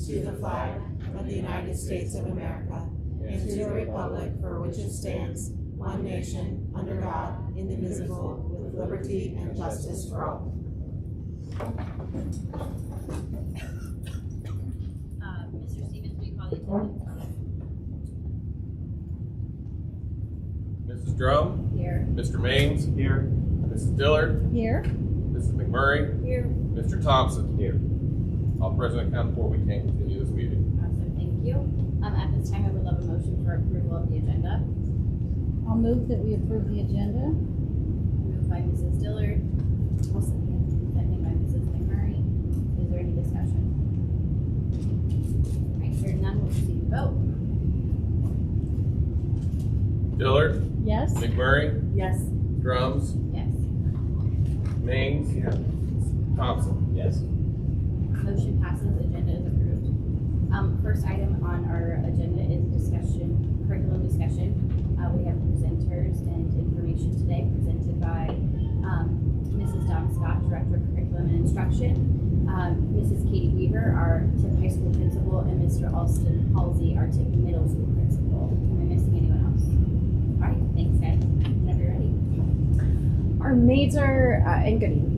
to the flag of the United States of America, and to the republic for which it stands, one nation, under God, indivisible, with liberty and justice for all. Mr. Stevens, will you call the attendance? Mrs. Drum? Here. Mr. Maines? Here. Mrs. Dillard? Here. Mrs. McMurray? Here. Mr. Thompson? Here. All present accounted for. We can continue this meeting. Awesome, thank you. At this time, I would love a motion for approval of the agenda. I'll move that we approve the agenda. Moved by Mrs. Dillard. I'll second. Seconded by Mrs. McMurray. Is there any discussion? All right, hearing none, we'll proceed to vote. Dillard? Yes. McMurray? Yes. Drums? Yes. Maines? Here. Thompson? Yes. Motion passes. Agenda is approved. First item on our agenda is curriculum discussion. We have presenters and information today presented by Mrs. Dawn Scott, Director of Curriculum and Instruction, Mrs. Katie Weaver, our Tipp High School Principal, and Mr. Alston Halsey, our Tipp Middle School Principal. Am I missing anyone else? All right, thanks guys. Whenever you're ready. Our major, and good evening.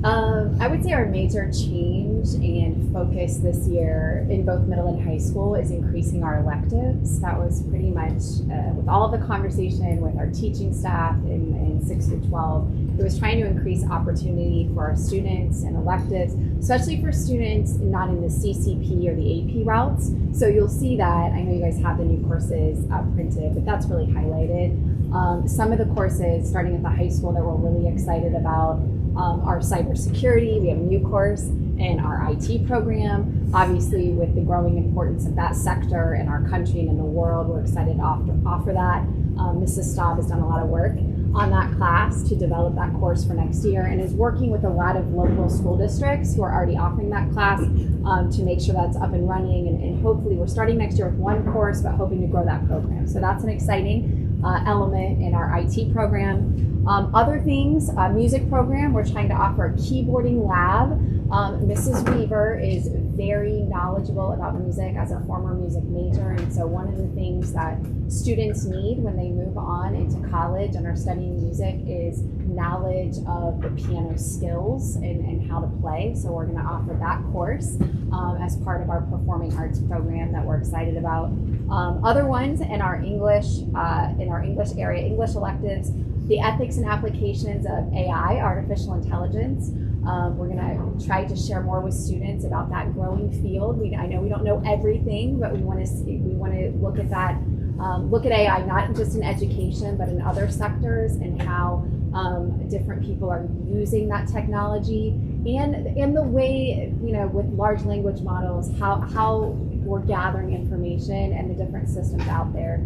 I would say our major change and focus this year in both middle and high school is increasing our electives. That was pretty much with all of the conversation with our teaching staff in 6 through 12. It was trying to increase opportunity for our students and electives, especially for students not in the CCP or the AP routes. So you'll see that. I know you guys have the new courses printed, but that's really highlighted. Some of the courses starting at the high school that we're really excited about are cybersecurity. We have a new course in our IT program. Obviously, with the growing importance of that sector in our country and in the world, we're excited to offer that. Mrs. Staub has done a lot of work on that class to develop that course for next year and is working with a lot of local school districts who are already offering that class to make sure that's up and running. And hopefully we're starting next year with one course, but hoping to grow that program. So that's an exciting element in our IT program. Other things, music program, we're trying to offer a keyboarding lab. Mrs. Weaver is very knowledgeable about music as a former music major, and so one of the things that students need when they move on into college and are studying music is knowledge of the piano skills and how to play. So we're going to offer that course as part of our performing arts program that we're excited about. Other ones in our English area, English electives, the ethics and applications of AI, artificial intelligence. We're going to try to share more with students about that growing field. I know we don't know everything, but we want to look at that, look at AI not just in education, but in other sectors and how different people are using that technology and in the way, with large language models, how we're gathering information and the different systems out there.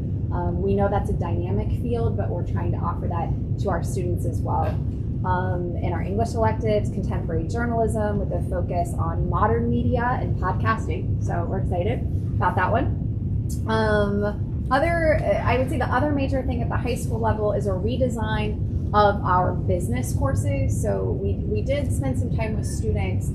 We know that's a dynamic field, but we're trying to offer that to our students as well. In our English electives, contemporary journalism with a focus on modern media and podcasting. So we're excited about that one. I would say the other major thing at the high school level is a redesign of our business courses. So we did spend some time with students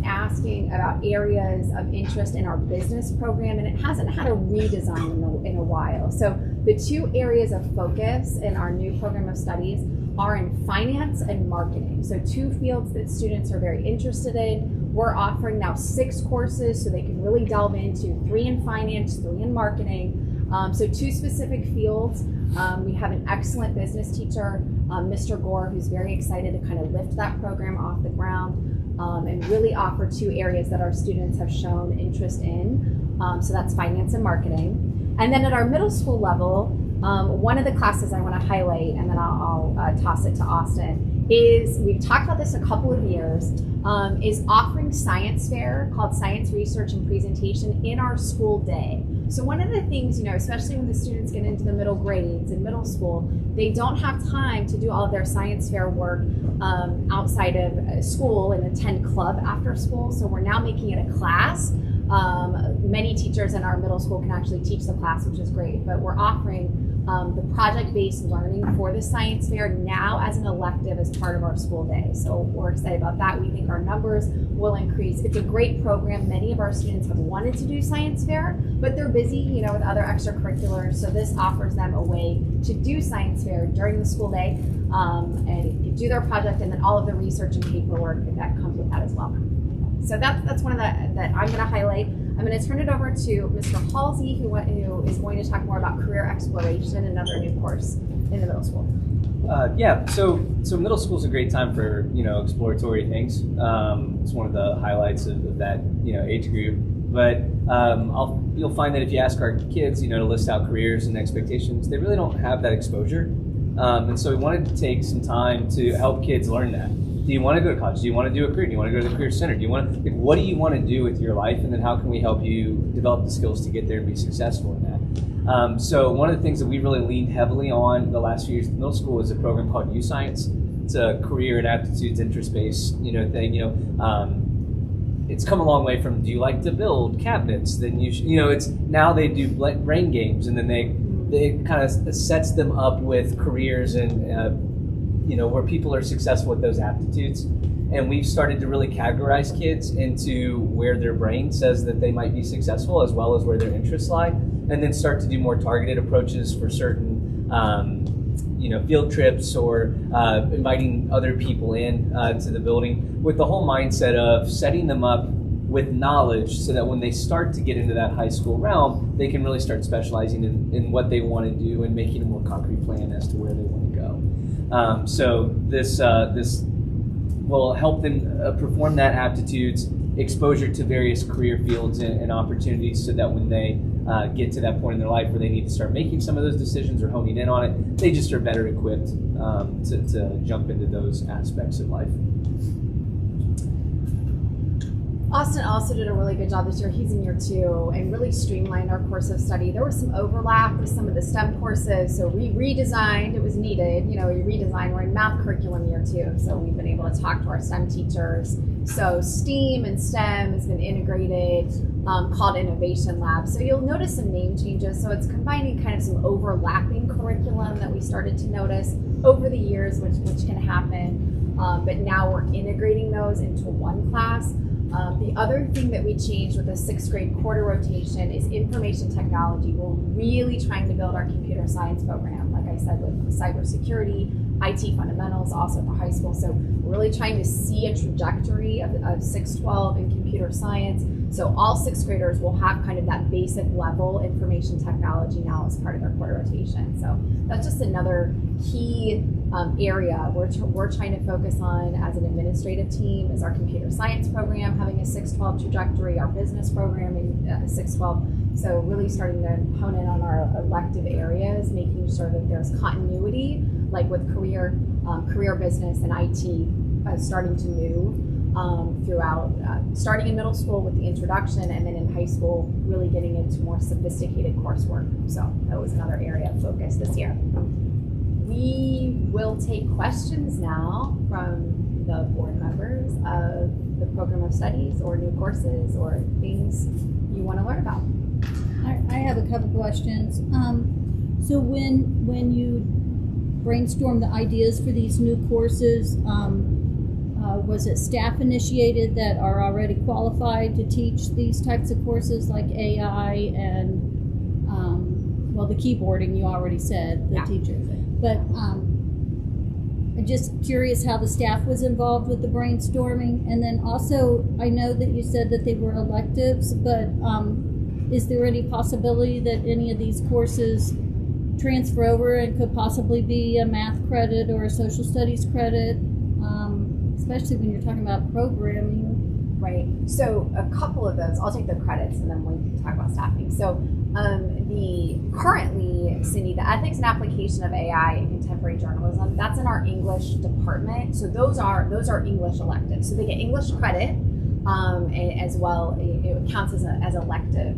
asking about areas of interest in our business program, and it hasn't had a redesign in a while. So the two areas of focus in our new program of studies are in finance and marketing. So two fields that students are very interested in. We're offering now 6 courses so they can really delve into 3 in finance, 3 in marketing. So 2 specific fields. We have an excellent business teacher, Mr. Gore, who's very excited to kind of lift that program off the ground and really offer 2 areas that our students have shown interest in. So that's finance and marketing. And then at our middle school level, one of the classes I want to highlight, and then I'll toss it to Austin, is, we've talked about this a couple of years, is offering science fair called Science Research and Presentation in our school day. So one of the things, especially when the students get into the middle grades in middle school, they don't have time to do all of their science fair work outside of school and attend club after school. So we're now making it a class. Many teachers in our middle school can actually teach the class, which is great, but we're offering the project-based learning for the science fair now as an elective as part of our school day. So we're excited about that. We think our numbers will increase. It's a great program. Many of our students have wanted to do science fair, but they're busy, with other extracurriculars. So this offers them a way to do science fair during the school day and do their project, and then all of the research and paperwork that comes with that as well. So that's one of the that I'm going to highlight. I'm going to turn it over to Mr. Halsey, who is going to talk more about career exploration, another new course in the middle school. So middle school is a great time for exploratory things. It's one of the highlights of that age group. But you'll find that if you ask our kids to list out careers and expectations, they really don't have that exposure. And so we wanted to take some time to help kids learn that. Do you want to go to college? Do you want to do a career? Do you want to go to the career center? What do you want to do with your life? And then how can we help you develop the skills to get there and be successful in that? So one of the things that we really leaned heavily on the last few years in middle school is a program called U Science. It's a career and aptitudes interest-based thing. It's come a long way from, do you like to build cabinets? Then it's now they do brain games, and then they kind of sets them up with careers and where people are successful with those aptitudes. And we've started to really categorize kids into where their brain says that they might be successful, as well as where their interests lie, and then start to do more targeted approaches for certain field trips or inviting other people in to the building, with the whole mindset of setting them up with knowledge so that when they start to get into that high school realm, they can really start specializing in what they want to do and making a more concrete plan as to where they want to go. So this will help them perform that aptitudes, exposure to various career fields and opportunities, so that when they get to that point in their life where they need to start making some of those decisions or honing in on it, they just are better equipped to jump into those aspects of life. Austin also did a really good job this year. He's in year 2 and really streamlined our course of study. There was some overlap with some of the STEM courses, so we redesigned. It was needed. We redesigned. We're in math curriculum year 2, so we've been able to talk to our STEM teachers. So STEAM and STEM has been integrated, called Innovation Lab. So you'll notice some name changes. So it's combining kind of some overlapping curriculum that we started to notice over the years, which can happen. But now we're integrating those into one class. The other thing that we changed with the 6th grade quarter rotation is information technology. We're really trying to build our computer science program, like I said, with cybersecurity, IT fundamentals, also at the high school. So we're really trying to see a trajectory of 6-12 in computer science. So all 6th graders will have kind of that basic level information technology now as part of their quarter rotation. So that's just another key area we're trying to focus on as an administrative team, is our computer science program having a 6-12 trajectory, our business program in 6-12. So really starting to hone in on our elective areas, making sure that there's continuity, like with career business and IT starting to move throughout, starting in middle school with the introduction, and then in high school really getting into more sophisticated coursework. So that was another area of focus this year. We will take questions now from the board members of the program of studies or new courses or things you want to learn about. I have a couple questions. So when you brainstorm the ideas for these new courses, was it staff initiated that are already qualified to teach these types of courses like AI and the keyboarding you already said, the teacher. But I'm just curious how the staff was involved with the brainstorming. And then also, I know that you said that they were electives, but is there any possibility that any of these courses transfer over and could possibly be a math credit or a social studies credit, especially when you're talking about programming? Right. So a couple of those, I'll take the credits and then we can talk about staffing. So currently, Cindy, the ethics and application of AI in contemporary journalism, that's in our English department. So those are English electives. So they get English credit, and as well, it counts as elective,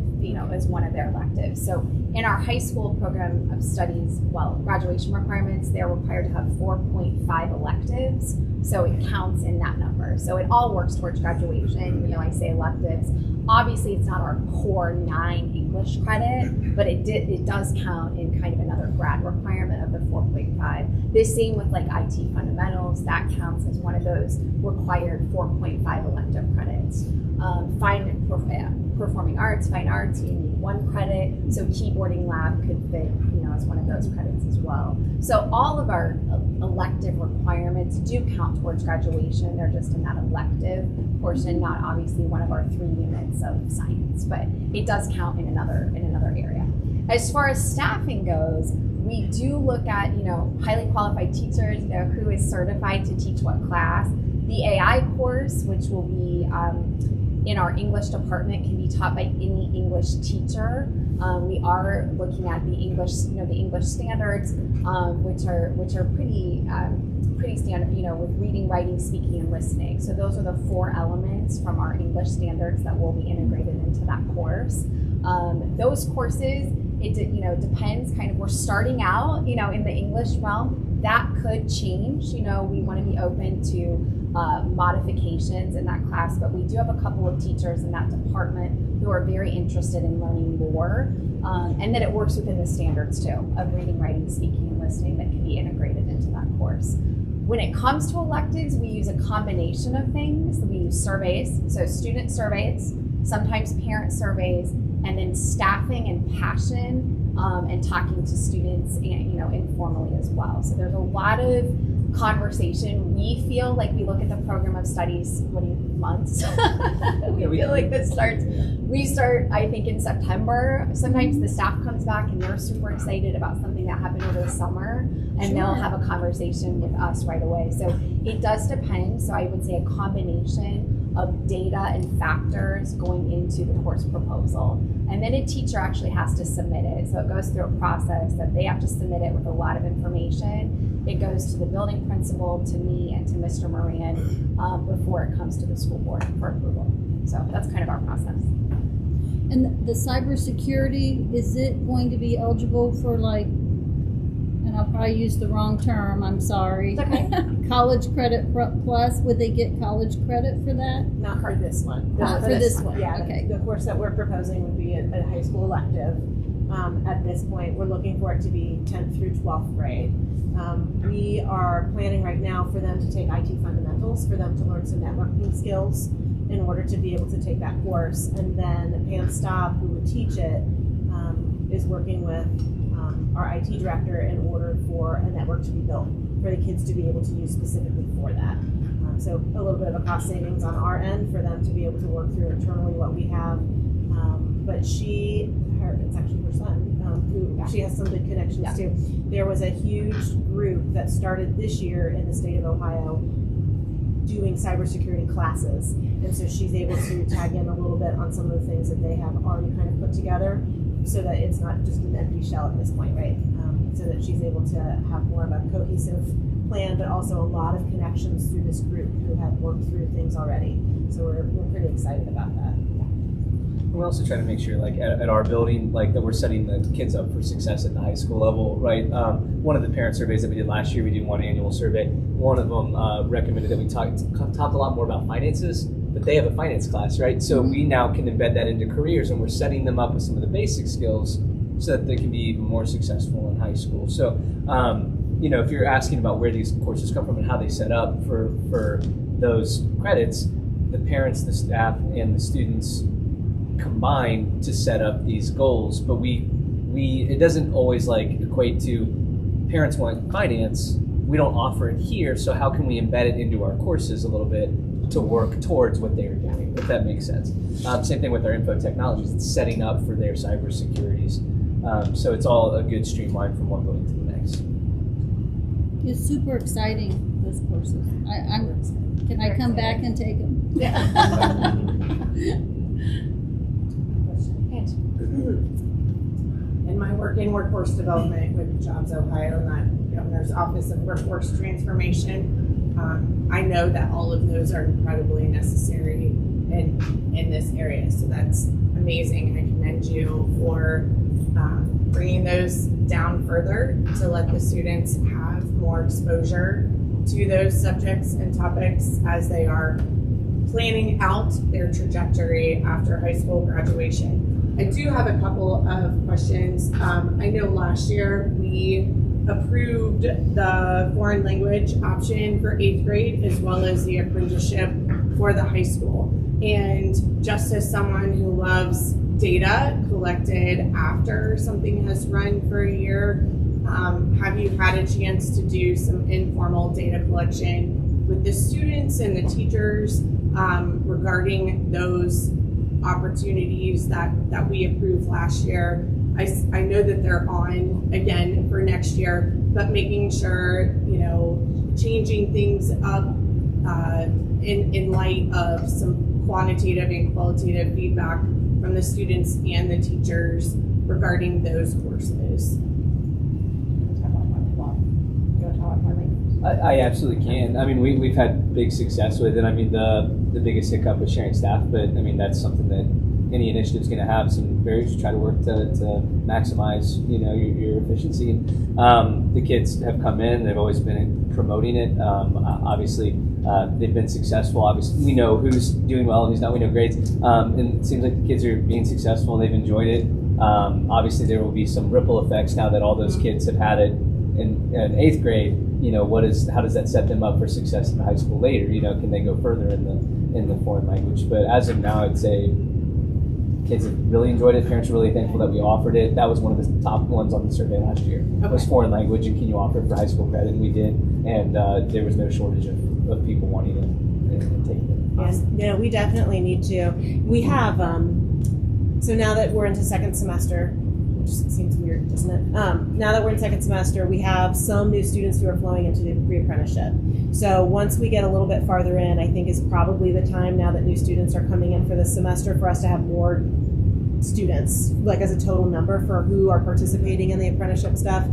as one of their electives. So in our high school program of studies, graduation requirements, they're required to have 4.5 electives. So it counts in that number. So it all works towards graduation. I say electives. Obviously, it's not our core 9 English credit, but it does count in kind of another grad requirement of the 4.5. The same with like IT fundamentals, that counts as one of those required 4.5 elective credits. Performing arts, fine arts, you need 1 credit. So keyboarding lab could fit, as one of those credits as well. So all of our elective requirements do count towards graduation. They're just in that elective portion, not obviously one of our 3 units of science, but it does count in another area. As far as staffing goes, we do look at, highly qualified teachers, who is certified to teach what class. The AI course, which will be in our English department, can be taught by any English teacher. We are looking at the English, the English standards, which are pretty standard, with reading, writing, speaking, and listening. So those are the 4 elements from our English standards that will be integrated into that course. Those courses, it depends. Kind of, we're starting out, in the English realm. That could change. We want to be open to modifications in that class, but we do have a couple of teachers in that department who are very interested in learning more, and then it works within the standards too of reading, writing, speaking, and listening that can be integrated into that course. When it comes to electives, we use a combination of things. We use surveys, so student surveys, sometimes parent surveys, and then staffing and passion, and talking to students, and informally as well. So there's a lot of conversation. We feel like we look at the program of studies, months? we feel like this starts, we start, I think, in September. Sometimes the staff comes back and they're super excited about something that happened over the summer, and they'll have a conversation with us right away. So it does depend. So I would say a combination of data and factors going into the course proposal. And then a teacher actually has to submit it. So it goes through a process that they have to submit it with a lot of information. It goes to the building principal, to me, and to Mr. Moran before it comes to the school board for approval. So that's kind of our process. And the cybersecurity, is it going to be eligible for and I'll probably use the wrong term, I'm sorry. It's okay. College credit plus, would they get college credit for that? Not for this one. Not for this one, Yeah, okay. the course that we're proposing would be a high school elective. At this point, we're looking for it to be 10th through 12th grade. We are planning right now for them to take IT fundamentals, for them to learn some networking skills in order to be able to take that course. And then Pam Staub, who would teach it, is working with our IT director in order for a network to be built for the kids to be able to use specifically for that. So a little bit of a cost savings on our end for them to be able to work through internally what we have. But it's actually her son, who she has some good connections to. There was a huge group that started this year in the state of Ohio doing cybersecurity classes. And so she's able to tag in a little bit on some of the things that they have already kind of put together so that it's not just an empty shell at this point, right? So that she's able to have more of a cohesive plan, but also a lot of connections through this group who have worked through things already. So we're pretty excited about that. We're also trying to make sure, at our building, that we're setting the kids up for success at the high school level, right? One of the parent surveys that we did last year, we did one annual survey. One of them recommended that we talk a lot more about finances, but they have a finance class, right? So we now can embed that into careers, and we're setting them up with some of the basic skills so that they can be even more successful in high school. So, if you're asking about where these courses come from and how they set up for those credits, the parents, the staff, and the students combine to set up these goals, but it doesn't always equate to parents want finance, we don't offer it here, so how can we embed it into our courses a little bit to work towards what they're doing, if that makes sense. Same thing with our info technologies, it's setting up for their cybersecurities. So it's all a good streamline from one building to the next. It's super exciting, those courses. Can I come back and take them? Yeah. In my work in workforce development with Jobs Ohio and the Governor's Office of Workforce Transformation, I know that all of those are incredibly necessary in this area. So that's amazing, and I commend you for bringing those down further to let the students have more exposure to those subjects and topics as they are planning out their trajectory after high school graduation. I do have a couple of questions. I know last year we approved the foreign language option for 8th grade as well as the apprenticeship for the high school. And just as someone who loves data collected after something has run for a year, have you had a chance to do some informal data collection with the students and the teachers regarding those opportunities that we approved last year? I know that they're on again for next year, but making sure, changing things up in light of some quantitative and qualitative feedback from the students and the teachers regarding those courses. I absolutely can. I mean, we've had big success with it. I mean, the biggest hiccup is sharing staff, but I mean, that's something that any initiative is going to have some barriers to try to work to maximize, your efficiency. The kids have come in; they've always been promoting it. Obviously, they've been successful. Obviously, we know who's doing well and who's not. We know grades, and it seems like the kids are being successful. They've enjoyed it. Obviously, there will be some ripple effects now that all those kids have had it in 8th grade. How does that set them up for success in high school later? Can they go further in the foreign language? But as of now, I'd say kids have really enjoyed it. Parents are really thankful that we offered it. That was one of the top ones on the survey last year. Okay. Was foreign language, and can you offer it for high school credit? And we did, and there was no shortage of people wanting it and taking it. Awesome. Yeah, we definitely need to. We have, so now that we're into second semester, which seems weird, doesn't it? Now that we're in second semester, we have some new students who are flowing into the pre-apprenticeship. So once we get a little bit farther in, I think is probably the time now that new students are coming in for this semester for us to have more students, like as a total number for who are participating in the apprenticeship stuff,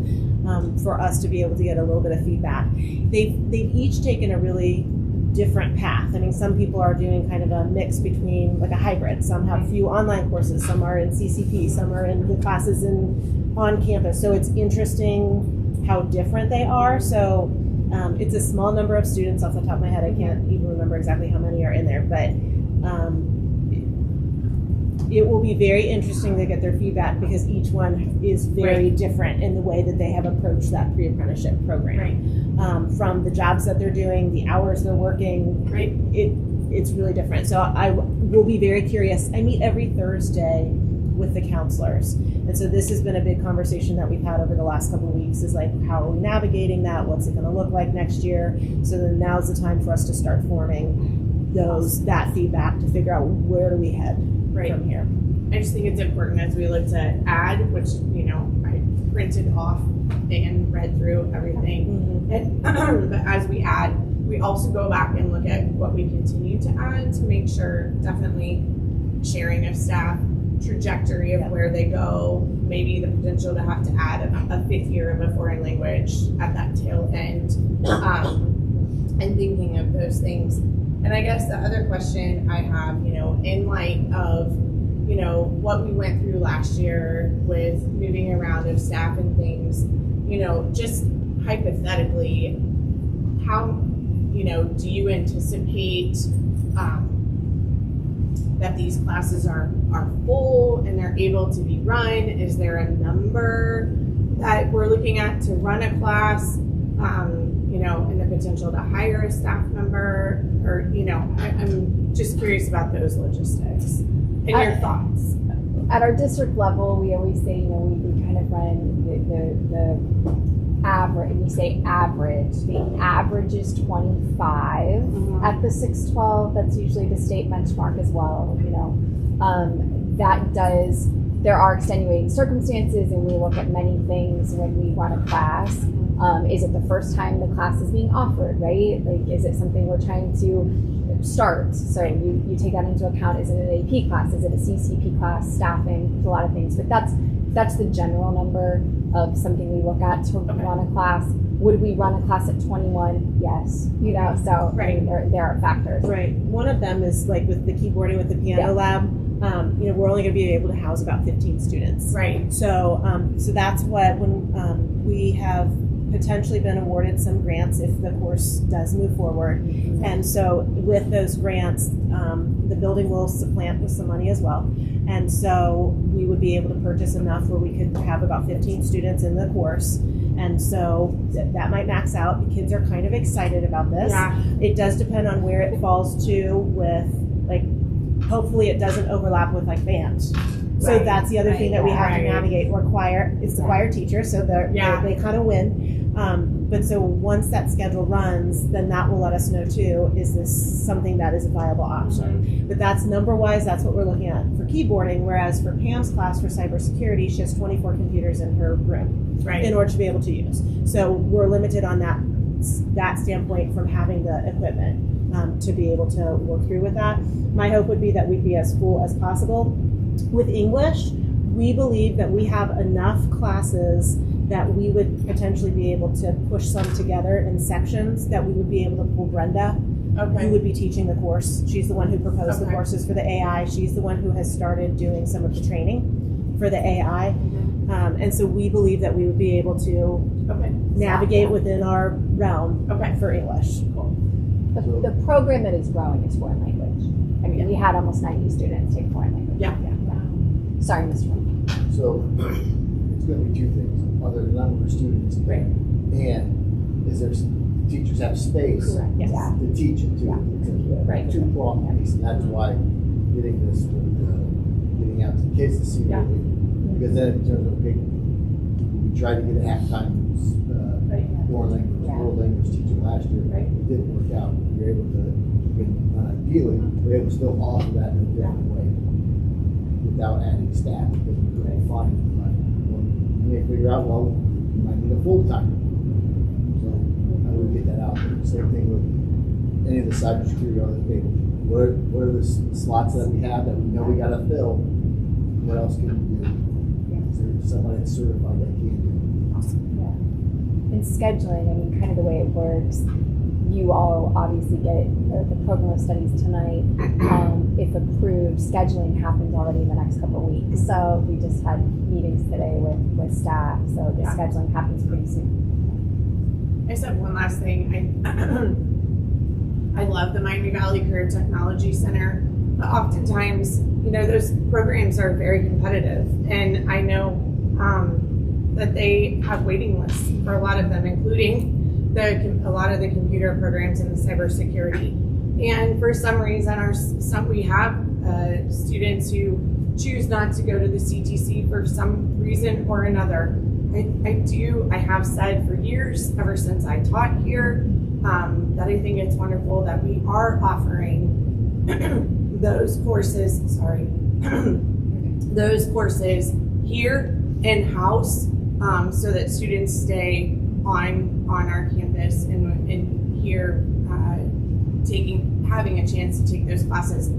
for us to be able to get a little bit of feedback. They've each taken a really different path. I mean, some people are doing kind of a mix between like a hybrid. Some have few online courses, some are in CCP, some are in the classes on campus. So it's interesting how different they are. So it's a small number of students off the top of my head. I can't even remember exactly how many are in there, but it will be very interesting to get their feedback because each one is very different in the way that they have approached that pre-apprenticeship program. From the jobs that they're doing, the hours they're working, it's really different. So I will be very curious. I meet every Thursday with the counselors. And so this has been a big conversation that we've had over the last couple of weeks is like, how are we navigating that? What's it going to look like next year? So then now's the time for us to start forming that feedback to figure out where do we head from here. I just think it's important as we look to add, which, I printed off and read through everything. Mm-hmm. But as we add, we also go back and look at what we continue to add to make sure definitely sharing of staff, trajectory of where they go, maybe the potential to have to add a 5th year of a foreign language at that tail end, and thinking of those things. And I guess the other question I have, in light of, what we went through last year with moving around of staff and things, just hypothetically, how, do you anticipate that these classes are full and they're able to be run? Is there a number that we're looking at to run a class, and the potential to hire a staff member? Or, I'm just curious about those logistics and your thoughts. At our district level, we always say, we kind of run the average. We say average. The average is 25 at the 612. That's usually the state benchmark as well. There are extenuating circumstances, and we look at many things when we run a class. Is it the first time the class is being offered, right? Like, is it something we're trying to start? So you take that into account. Is it an AP class? Is it a CCP class? Staffing, a lot of things. But that's the general number of something we look at to run a class. Would we run a class at 21? Yes. So I mean, there are factors. Right. One of them is like with the keyboarding with the piano lab. We're only going to be able to house about 15 students. Right. So that's what when we have potentially been awarded some grants if the course does move forward. And so with those grants, the building will supplant with some money as well. And so we would be able to purchase enough where we could have about 15 students in the course. And so that might max out. The kids are kind of excited about this. Yeah. It does depend on where it falls to with, like, hopefully it doesn't overlap with like band. So Right. that's the other thing that we have to Right. navigate. We're choir, it's the choir teacher, so they kind of win. But so once that schedule runs, then that will let us know too, is this something that is a viable option? But that's number-wise, that's what we're looking at for keyboarding, whereas for Pam's class for cybersecurity, she has 24 computers in her room Right. in order to be able to use. So we're limited on that standpoint from having the equipment to be able to work through with that. My hope would be that we'd be as full as possible. With English, we believe that we have enough classes that we would potentially be able to push some together in sections that we would be able to pull Brenda, Okay. who would be teaching the course. She's the one who proposed the Okay. courses for the AI. She's the one who has started doing some of the training for the AI. And so we believe that we would be able to Okay. navigate within our realm Okay. for English. The program that is growing is foreign language. I mean, we had almost 90 students take foreign language. Yeah. Sorry, Mr. Wayne. So it's going to be two things: other the number of students, Right. and is there teachers have space Correct. Yes. Yeah. to teach it too. Yeah. It's a Right. two-pronged piece, and that's why getting this, getting out to the kids to see Yeah. because then in terms of okay, we tried to get a halftime Right. foreign language, Yeah. world language teacher last year. Right. It didn't work out. We were able to, ideally, we were able to still offer that in a different way without adding staff because we couldn't find it. We may figure out, well, we might need a full-time. So how do we get that out there? Same thing with any of the cybersecurity on the table. What are the slots that we have that we know we got to fill? What else can we do? Is there somebody that's certified that can do it? And scheduling, I mean, kind of the way it works, you all obviously get the program of studies tonight. If approved, scheduling happens already in the next couple of weeks. So we just had meetings today with staff, so the Yeah. scheduling happens pretty soon. I said one last thing. I love the Miami Valley Career Technology Center, but oftentimes, those programs are very competitive, and I know that they have waiting lists for a lot of them, including a lot of the computer programs and the cybersecurity. And for some reason, we have students who choose not to go to the CTC for some reason or another. I have said for years, ever since I taught here, that I think it's wonderful that we are offering those courses, those courses here in-house, so that students stay on our campus and here having a chance to take those classes.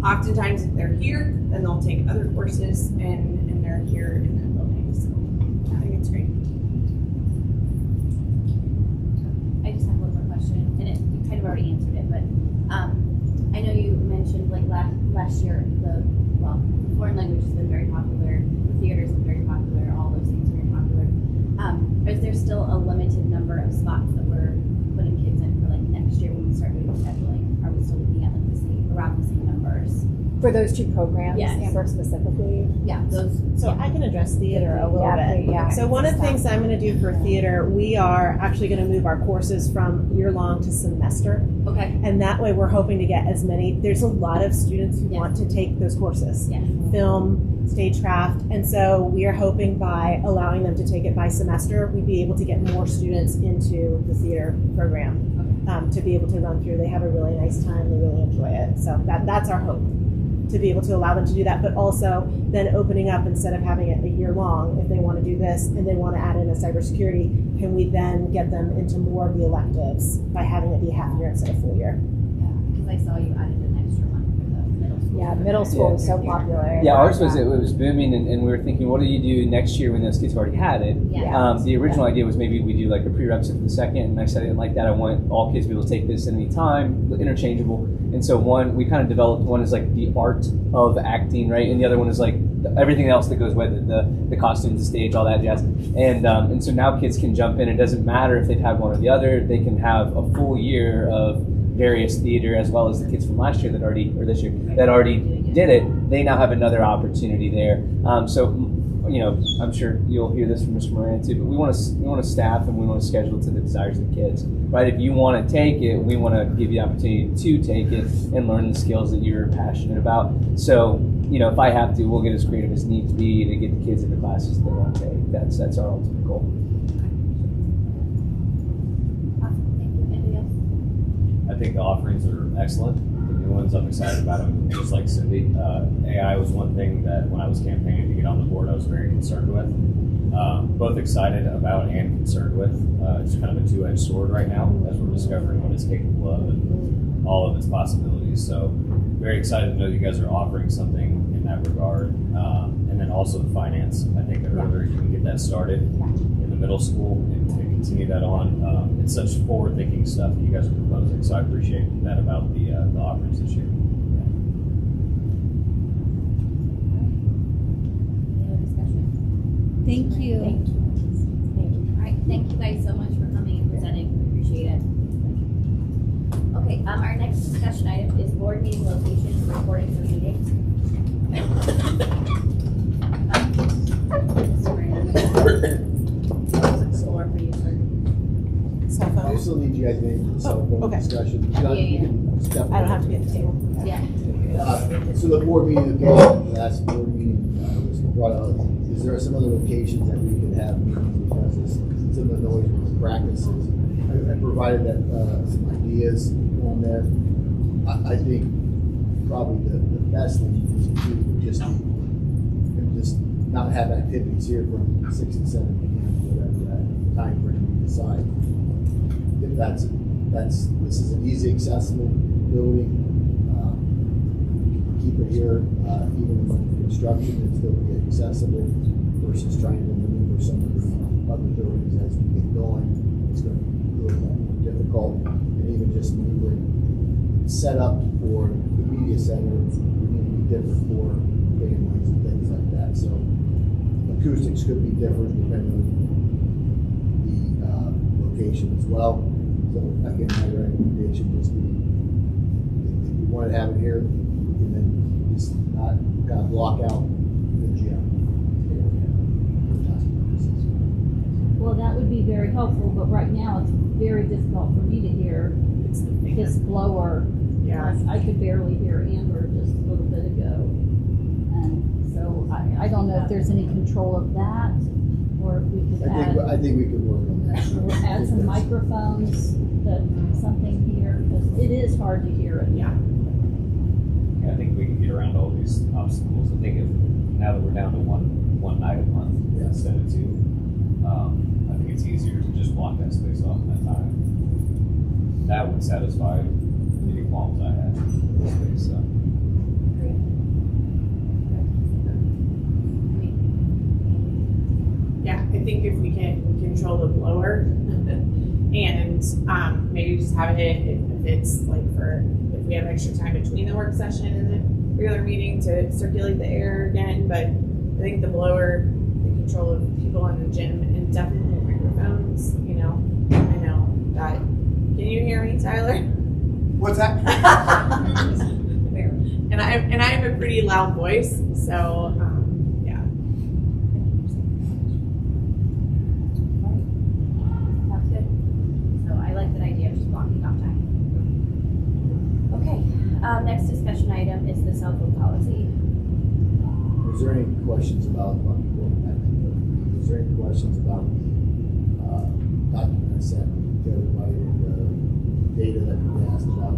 Oftentimes, if they're here, then they'll take other courses and they're here in that building. So I think it's great. I just have one more question, and you kind of already answered it, but I know you mentioned like last year foreign language has been very popular, the theater's been very popular, all those things are very popular. Is there still a limited number of slots that we're putting kids in for like next year when we start doing scheduling? Are we still looking at like around the same numbers? For those two programs, Yes. Amber specifically? Yeah, those. So I can address theater a little bit. Yeah. So one of the things I'm going to do for theater, we are actually going to move our courses from year-long to semester. Okay. And that way we're hoping to get as many, there's a lot of students who Yeah. want to take those courses. Yeah. Film, stagecraft, and so we are hoping by allowing them to take it by semester, we'd be able to get more students into the theater program to be able to run through. They have a really nice time, they really enjoy it. So that's our hope, to be able to allow them to do that, but also then opening up, instead of having it a year long, if they want to do this and they want to add in a cybersecurity, can we then get them into more of the electives by having it be half year instead of full year? Yeah, because I saw you added an extra one for the middle school. Yeah, middle school was so popular. Yeah, ours was it was booming, and we were thinking, what do you do next year when those kids have already had it? Yeah. The original idea was maybe we do like a prerequisite for the second, and I said I didn't like that. I want all kids to be able to take this at any time, interchangeable. And so we kind of developed one is like the art of acting, right, and the other one is like everything else that goes with it, the costumes, the stage, all that jazz. And so now kids can jump in. It doesn't matter if they've had one or the other. They can have a full year of various theater, as well as the kids from last year this year that already did it. They now have another opportunity there. So, I'm sure you'll hear this from Mr. Moran too. But we want to staff and we want to schedule to the desires of the kids. Right? If you want to take it, we want to give you the opportunity to take it and learn the skills that you're passionate about. So, if I have to, we'll get as creative as needs be to get the kids into classes that they want to take. That's our ultimate goal. Awesome. Thank you. Anybody else? I think the offerings are excellent. The new ones, I'm excited about them, just like Cindy. AI was one thing that when I was campaigning to get on the board, I was very concerned with. Both excited about and concerned with. It's kind of a two-edged sword right now as we're discovering what it's capable of and all of its possibilities. So very excited to know you guys are offering something in that regard. And then also the finance. I think the earlier you can get that started in the middle school and continue that on. It's such forward-thinking stuff that you guys are proposing, so I appreciate that about the offerings this year. Any other discussion? Thank you. Thank you. All right. Thank you guys so much for coming and presenting. We appreciate it. Okay. Our next discussion item is board meeting location and recording for meetings. Cell I phone. still need you guys to name the cell phone okay. discussion. Yeah. I don't have to be at the table. Yeah. So the board meeting location, the last board meeting was brought up. Is there some other locations that we could have meetings because it's some of the noise with practices? I provided that some ideas on there. I think probably the best thing is to do would just not have activities here from 6 to 7 p.m. whatever that time frame we decide. If this is an easy accessible building. Keep it here, even when construction, and still be accessible versus trying to maneuver some of the other buildings as we get going. It's going to be a little more difficult, and even just maneuvering set up for the media center would need to be different for families and things like that. So acoustics could be different depending on the location as well. So again, my recommendation would be if you want to have it here, and then just not kind of block out the gym. Well, that would be very helpful, but right now it's very difficult for me to hear It's the thing. this blower. Yeah. I could barely hear Amber just a little bit ago. And so I don't know if there's any control of that, or if we could I think we could work on that. add some microphones, something here, because it is hard to hear it. Yeah. Yeah, I think we can get around all these obstacles. I think now that we're down to one night a month instead of two, I think it's easier to just block that space off in that time. That would satisfy any qualms I had in this space. So. Yeah, I think if we can control the blower and maybe just have it if it's like if we have extra time between the work session and the regular meeting to circulate the air again. But I think the blower, the control of people in the gym, and definitely microphones. I know that. Can you hear me, Tyler? What's that? And I have a pretty loud voice, so yeah. Sounds good. So I like that idea of just blocking off time. Okay. Next discussion item is the cell phone policy. Is there any questions about, is there any questions about the document I sent to everybody, the data that we asked about,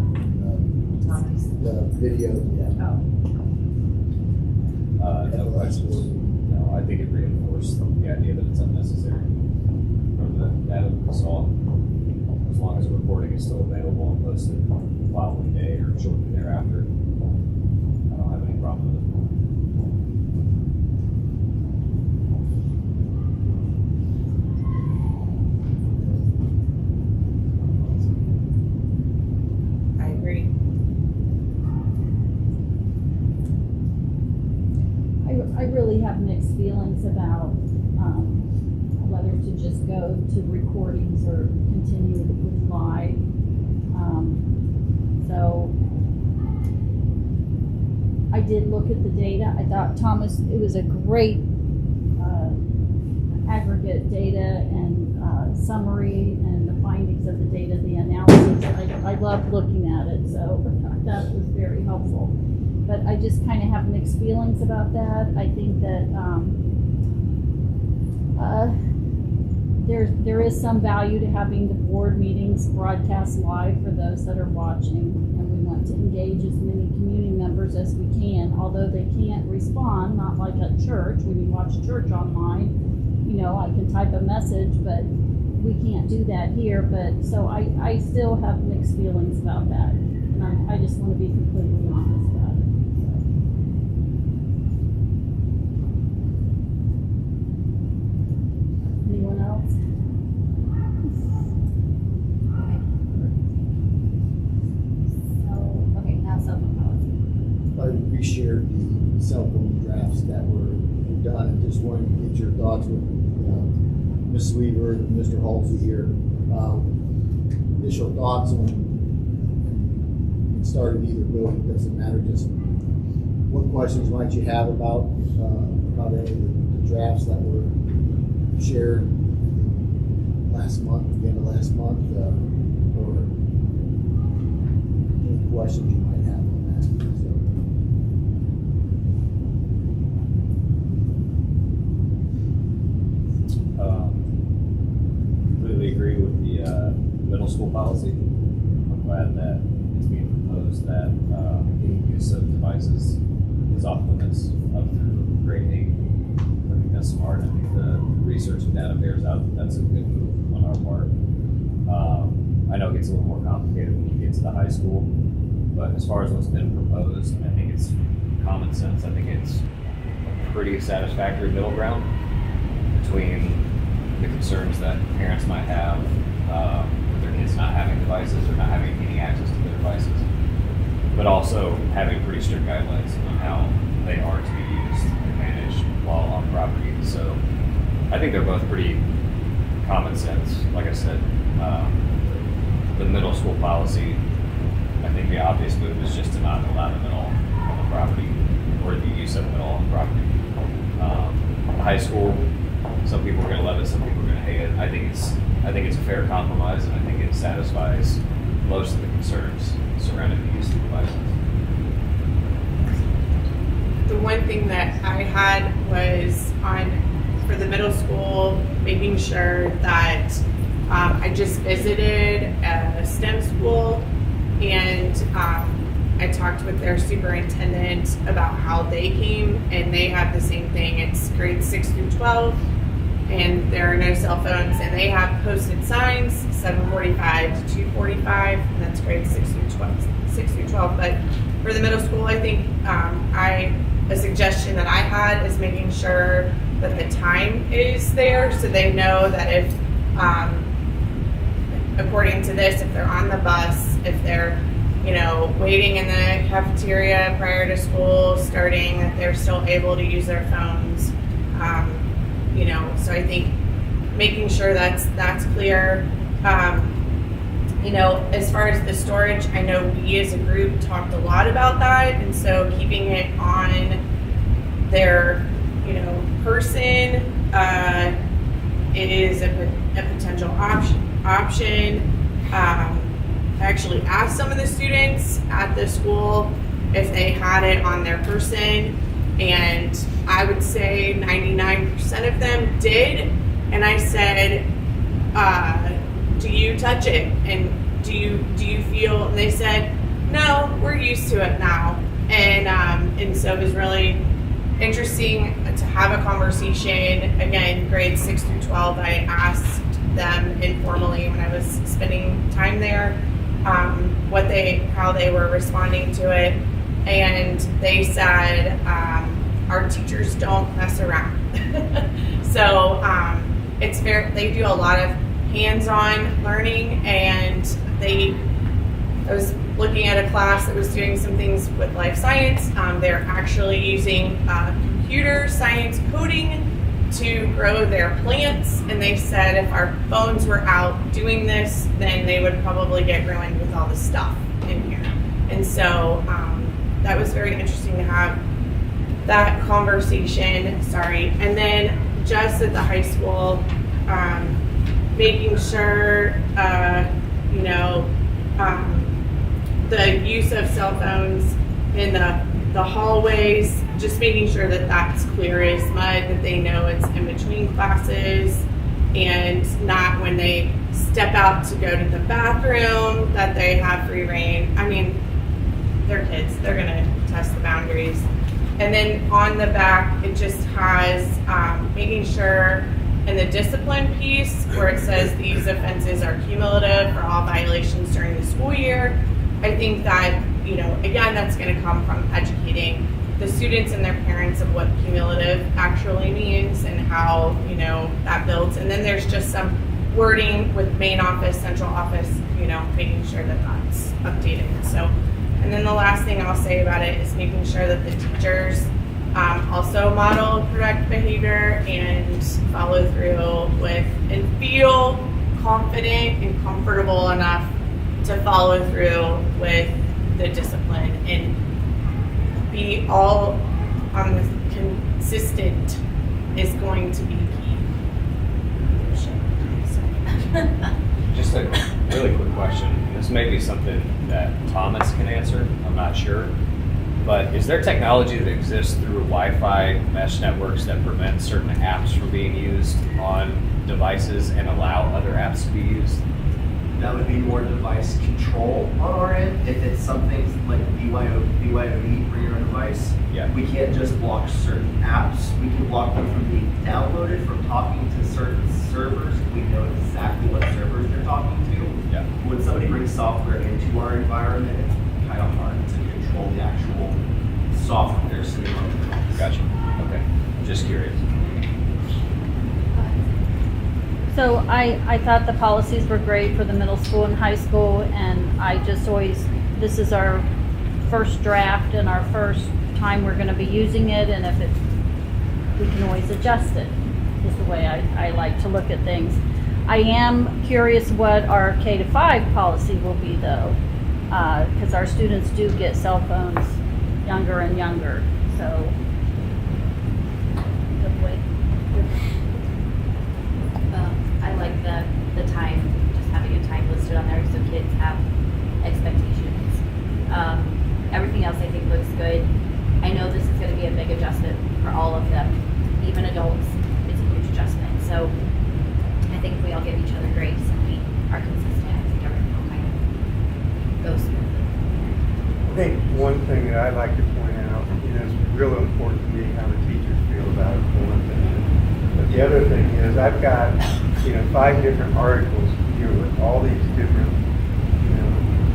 the video? Yeah. Oh. No questions. No, I think it reinforced the idea that it's unnecessary from the data that we saw. As long as the recording is still available and posted the following day or shortly thereafter, I don't problem with it. I agree. I really have mixed feelings about whether to just go to recordings or continue with live. So I did look at the data. I thought, Thomas, it was a great aggregate data and summary and the findings of the data, the analysis. I loved looking at it, so that was very helpful. But I just kind of have mixed feelings about that. I think that there is some value to having the board meetings broadcast live for those that are watching, and we want to engage as many community members as we can, although they can't respond, not like at church. When you watch church online, I can type a message, but we can't do that here. But so I still have mixed feelings about that, and I just want to be completely honest about it. Anyone else? So, okay, now cell phone policy. I reshared the cell phone drafts that were done, and just wanted to get your thoughts with Ms. Weaver and Mr. Halsey here. Initial thoughts on, it started either building, doesn't matter, just what questions might you have about any of the drafts that were shared last month, the end of last month, or any questions you might have on that. Completely agree with the middle school policy. I'm glad that it's being proposed that any use of devices is off limits up through grade 8. I think that's smart. I think the research and data bears out that that's a good move on our part. I know it gets a little more complicated when you get to the high school, but as far as what's been proposed, I think it's common sense. I think it's a pretty satisfactory middle ground between the concerns that parents might have with their kids not having devices or not having any access to their devices, but also having pretty strict guidelines on how they are to be used and managed while on property. So I think they're both pretty common sense. Like I said, the middle school policy, I think the obvious move is just to not allow them at all on the property, or the use of them at all on property. High school, some people are going to love it, some people are going to hate it. I think it's a fair compromise, and I think it satisfies most of the concerns surrounding the use of devices. The one thing that I had was for the middle school, making sure that I just visited a STEM school, and I talked with their superintendent about how they came, and they have the same thing. It's grades 6 through 12, and there are no cell phones, and they have posted signs 7:45 to 2:45, and that's grades 6 through 12. But for the middle school, I think a suggestion that I had is making sure that the time is there, so they know that if, according to this, if they're on the bus, if they're waiting in the cafeteria prior to school starting, that they're still able to use their phones. So I think making sure that's clear. As far as the storage, I know we as a group talked a lot about that, and so keeping it on their, person is a potential option. I actually asked some of the students at the school if they had it on their person, and I would say 99% of them did. And I said, do you touch it? And do you feel, and they said, no, we're used to it now. And so it was really interesting to have a conversation. Again, grades 6 through 12, I asked them informally when I was spending time there, how they were responding to it. and they said our teachers don't mess around. So they do a lot of hands-on learning, and I was looking at a class that was doing some things with life science. They're actually using computer science coding to grow their plants, and they said if our phones were out doing this, then they would probably get ruined with all the stuff in here. And so that was very interesting to have that conversation. And then just at the high school, making sure the use of cell phones in the hallways, just making sure that that's clear as mud, that they know it's in between classes and not when they step out to go to the bathroom that they have free reign. I mean, they're kids, they're gonna test the boundaries. And then on the back, it just has making sure in the discipline piece where it says these offenses are cumulative for all violations during the school year. I think that, again, that's going to come from educating the students and their parents of what cumulative actually means and how, that builds. And then there's just some wording with main office, central office, making sure that that's updated. So, and then the last thing I'll say about it is making sure that the teachers also model correct behavior and follow through with and feel confident and comfortable enough to follow through with the discipline and be all on the consistent is going to be key. Just a really quick question. This may be something that Thomas can answer. I'm not sure. But is there technology that exists through Wi-Fi mesh networks that prevent certain apps from being used on devices and allow other apps to be used? That would be more device control on our end. If it's something like BYOD for your own device, Yeah. we can't just block certain apps. We can block them from being downloaded, from talking to certain servers. We know exactly what servers they're talking to. Yeah. When somebody brings software into our environment, it's kind of hard to control the actual software they're sitting on. Gotcha. Okay. Just curious. So I thought the policies were great for the middle school and high school, and I just always, this is our first draft and our first time we're going to be using it, and if it, we can always adjust it, is the way I like to look at things. I am curious what our K-5 policy will be though, because our students do get cell phones younger and younger, so. Good way. I like the time, just having a time listed on there so kids have expectations. Everything else I think looks good. I know this is going to be a big adjustment for all of them, even adults. It's a huge adjustment. So I think if we all give each other grace and we are consistent, I think everything will kind of go smoothly. I think one thing that I'd like to point out, it's real important to me how the teachers feel about it, for one thing. But the other thing is I've got, 5 different articles here with all these different,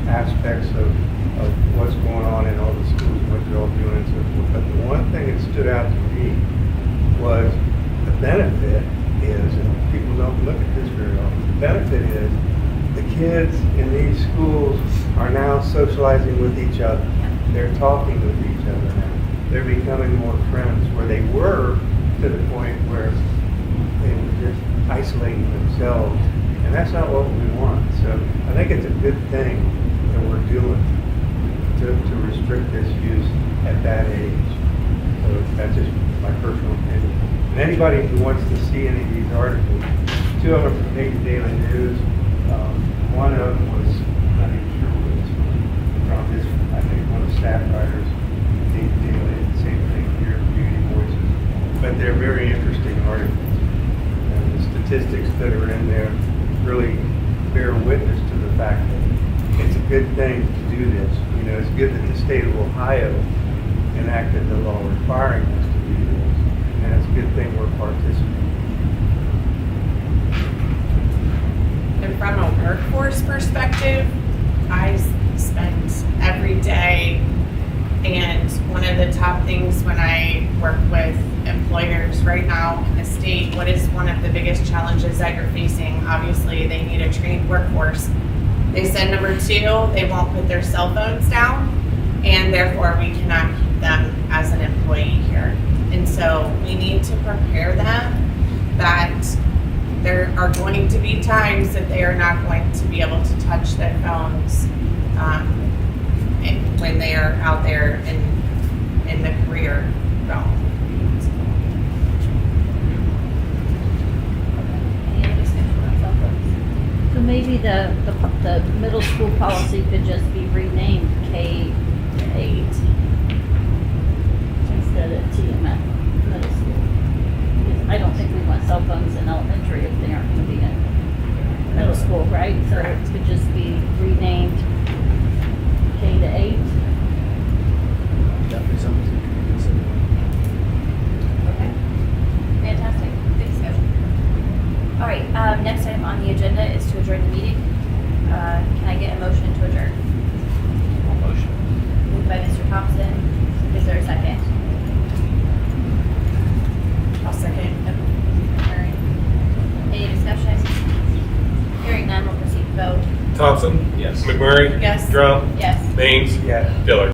aspects of what's going on in all the schools, what they're all doing and so forth. But the one thing that stood out to me was the benefit is, and people don't look at this very often, the benefit is the kids in these schools are now socializing with each other. They're talking with each other now. They're becoming more friends, where they were to the point where they were just isolating themselves. And that's not what we want. So I think it's a good thing that we're doing to restrict this use at that age. So that's just my personal opinion. And anybody who wants to see any of these articles, 2 of them from Dayton Daily News. One of them was, I'm not even sure where it's from. This, I think, one of the staff writers, Dayton Daily, the same thing here, Community Voices. But they're very interesting articles. And the statistics that are in there really bear witness to the fact that it's a good thing to do this. It's good that the state of Ohio enacted the law requiring us to do this. And it's a good thing we're participating. And from a workforce perspective, I spend every day and the top things when I work with employers right now in the state. What is one of the biggest challenges that you're facing? Obviously, they need a trained workforce. They said number 2, they won't put their cell phones down, and therefore we cannot keep them as an employee here. And so we need to prepare them that there are going to be times that they are not going to be able to touch their phones and when they are out there in the career realm. Any other discussion on cell phones? So maybe the middle school policy could just be renamed K-8 instead of TMF middle school. Because I don't think we want cell phones in elementary if they aren't going to be in middle school, right? So it could just be renamed K-8. Definitely something to consider. Okay. Fantastic. Good discussion. All right. Next item on the agenda is to adjourn the meeting. Can I get a motion to adjourn? Motion. Moved by Mr. Thompson. Is there a second? I'll second. All right. Any discussion? Hearing none, we'll proceed to vote. Thompson? Yes. McMurray? Yes. Drum? Yes. Baines? Yes. Diller?